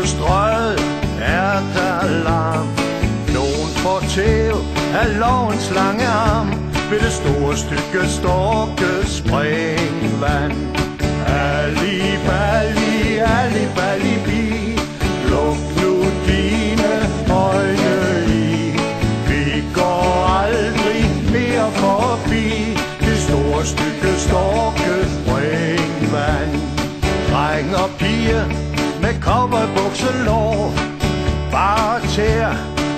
På strøget er der larm. Nogen får tæv af lovens lange arm. Ved det store stykke storke springvand. Ali, bali, ali, bali, bi. Luk nu dine øjne i. Vi går aldrig mere forbi det store stykke storke springvand. Dreng og piger med cowboybukselår, bare tær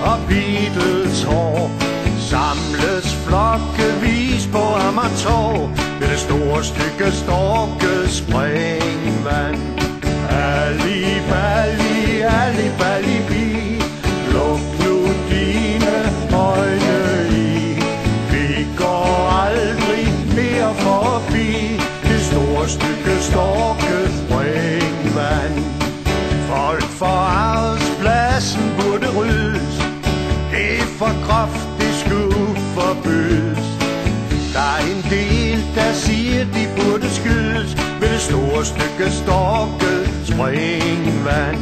og Beatles hår. Samles flokkevis på Amagertorv ved det store stykke storke springvand. Ali, bali, ali, bali, bi. Luk nu dine øjne i. Vi går aldrig mere forbi det store stykke storke springvand. Folk for arbejdspladsen burde ryddes. Det er for groft, det skulle forbydes. Der er en del, der siger, de burde skydes ved det store stykke storke springvand.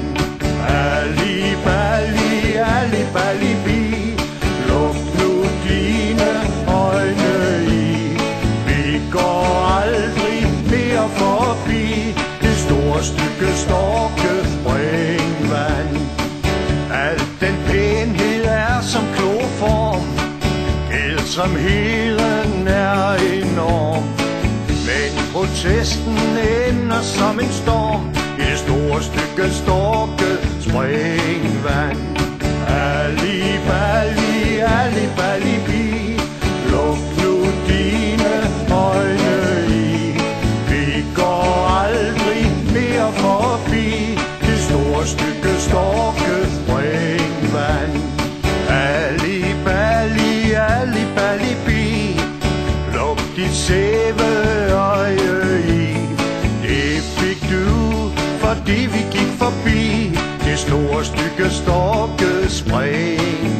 Ali, bali, ali, bali, bi. Luk nu dine øjne i. Vi går aldrig mere forbi det store stykke storke springvand. Alt den pænhed er som kloroform, ensomheden er enorm. Men protesten ender som en storm i det store stykke storke springvand. Ali, bali, ali, bali, bi. Luk nu dine øjne i. Vi går aldrig mere forbi det store stykke storke springvand. Ali, bali, ali, bali, bi. Luk dit sæbeøje i. Det fik du, fordi vi gik forbi det store stykke storke springvand.